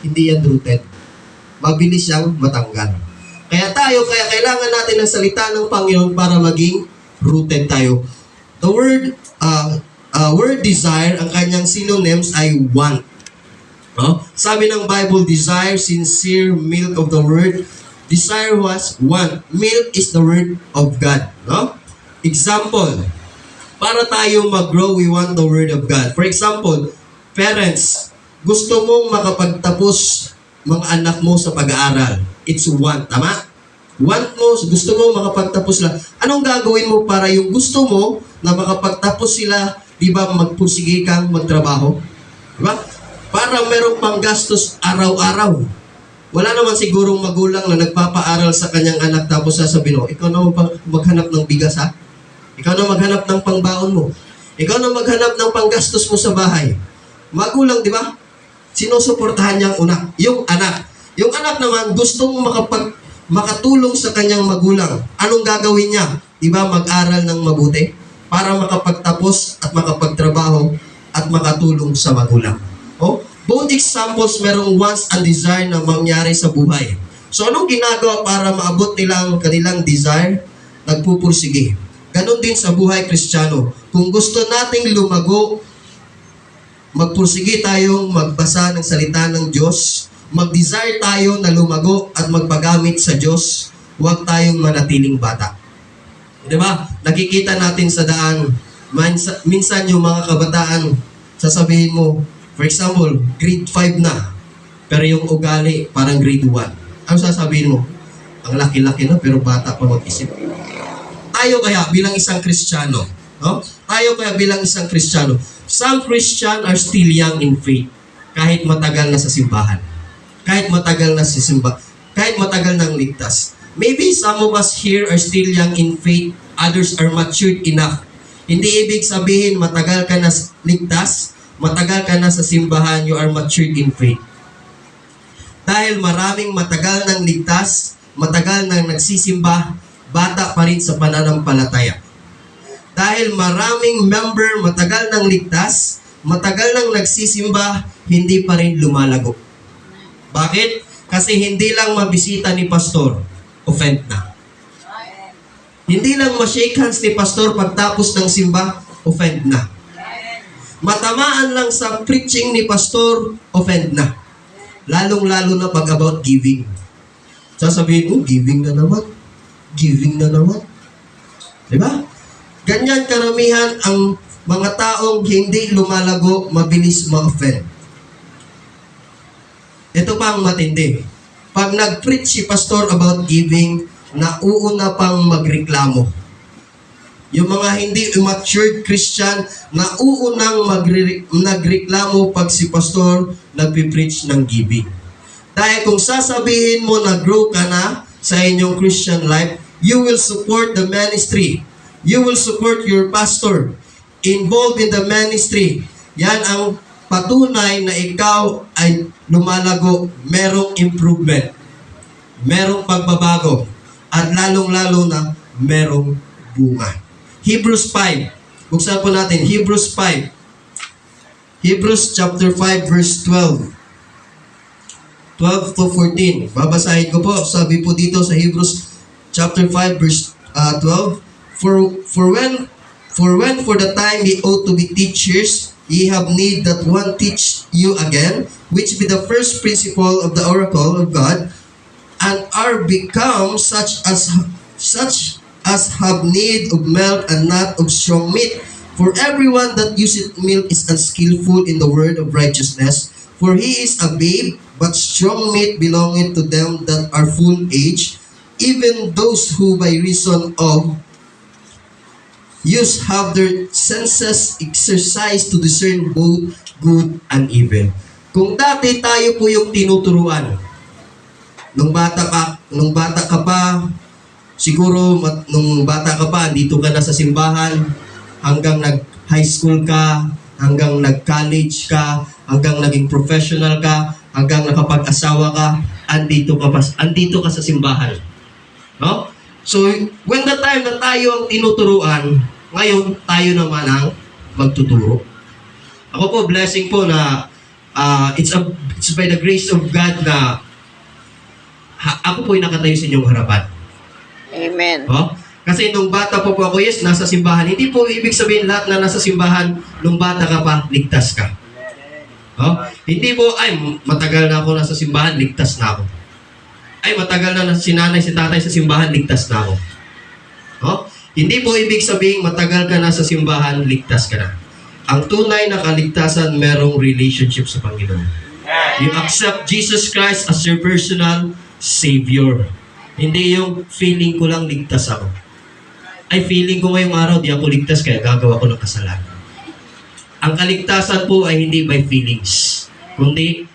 hindi yan rooted. Mabilis siyang matanggal. Kaya kailangan natin ng salita ng Panginoon para maging rooted tayo. The word desire, ang kanyang synonyms ay want. No? Sabi ng Bible, desire, sincere milk of the word. Desire was want. Milk is the word of God. No? Example, para tayo mag-grow, we want the word of God. For example, parents, gusto mong makapagtapos mga anak mo sa pag-aaral. It's want, tama? Want mo, gusto mo makapagtapos sila. Anong gagawin mo para yung gusto mo na makapagtapos sila, di ba, magpursige kang magtrabaho? Di ba? Para merong panggastos araw-araw. Wala naman sigurong magulang na nagpapaaral sa kanyang anak tapos sasabihin, ikaw na maghanap ng bigas, ha? Ikaw na maghanap ng pangbaon mo. Ikaw na maghanap ng panggastos mo sa bahay. Magulang, di ba? Sinusuportahan niyang yung anak. Yung anak naman, gustong makatulong sa kanyang magulang. Anong gagawin niya? Di ba, mag-aral ng mabuti para makapagtapos at makapagtrabaho at makatulong sa magulang. Oh, both examples merong wants and desire na mangyari sa buhay. So, anong ginagawa para maabot nilang kanilang desire? Nagpupursige. Ganon din sa buhay Kristiyano. Kung gusto nating lumago, magpursige tayong magbasa ng salita ng Diyos, mag-desire tayo na lumago at magpagamit sa Diyos, huwag tayong manatiling bata. Diba? Nakikita natin sa daan, minsan yung mga kabataan, sasabihin mo, for example, grade 5 na, pero yung ugali parang grade 1. Ano sasabihin mo? Ang laki-laki na, pero bata pa mag-isip. Tayo kaya bilang isang Kristiyano, no? Tayo kaya bilang isang Kristiyano, some Christian are still young in faith, kahit matagal na sa simbahan. Kahit matagal nang ligtas. Maybe some of us here are still young in faith, others are matured enough. Hindi ibig sabihin matagal ka na ligtas, matagal ka na sa simbahan, you are matured in faith. Dahil maraming matagal nang ligtas, matagal nang nagsisimba, bata pa rin sa pananampalataya. Dahil maraming member matagal nang ligtas, matagal nang nagsisimba, hindi pa rin lumalago. Bakit? Kasi hindi lang mabisita ni pastor, offend na. Hindi lang ma-shake hands ni pastor pagtapos ng simba, offend na. Matamaan lang sa preaching ni pastor, offend na. Lalong-lalo na pag about giving. Sasabihin mo, giving na naman. Giving na naman. Diba? Ganyan karamihan ang mga taong hindi lumalago, mabilis ma-offend. Ito pa ang matindi. Pag nag-preach si pastor about giving, nauuna pang magreklamo. Yung mga hindi matured Christian, nauunang nagreklamo pag si pastor nagpipreach ng giving. Dahil kung sasabihin mo na grow ka na sa inyong Christian life, you will support the ministry. You will support your pastor involved in the ministry. Yan ang patunay na ikaw ay lumalago, merong improvement, merong pagbabago, at lalong-lalo na merong bunga. Hebrews 5. Buksan po natin, Hebrews 5. Hebrews chapter 5 verse 12. 12 to 14. Babasahin ko po. Sabi po dito sa Hebrews chapter 5 verse 12. For when for the time ye ought to be teachers, ye have need that one teach you again, which be the first principle of the oracle of God, and are become such as have need of milk and not of strong meat. For everyone that useth milk is unskillful in the word of righteousness, for he is a babe, but strong meat belongeth to them that are full age, even those who by reason of use have their senses exercised to discern both good and evil. Kung dati tayo po yung tinuturuan, nung bata ka pa, siguro nung bata ka pa, dito ka na sa simbahan, hanggang nag-high school ka, hanggang nag-college ka, hanggang naging professional ka, hanggang nakapag-asawa ka, andito ka sa simbahan. No? So, when the time na tayo ang tinuturuan, ngayon tayo naman ang magtuturo. Ako po, blessing po na It's by the grace of God na ako po'y nakatayo sa inyong harapan. Amen. Oh? Kasi nung bata po ako, yes, nasa simbahan. Hindi po ibig sabihin lahat na nasa simbahan, nung bata ka pa, ligtas ka. Oh? Hindi po, ay, matagal na ako nasa simbahan, ligtas na ako. Ay, matagal na si nanay, si tatay sa simbahan, ligtas na ako. Oh? Hindi po ibig sabihin, matagal ka na sa simbahan, ligtas ka na. Ang tunay na kaligtasan, merong relationship sa Panginoon. You accept Jesus Christ as your personal Savior. Hindi yung feeling ko lang ligtas ako. Ay, feeling ko ngayong araw, di ako ligtas, kaya gagawa ko ng kasalanan. Ang kaligtasan po ay hindi by feelings, kundi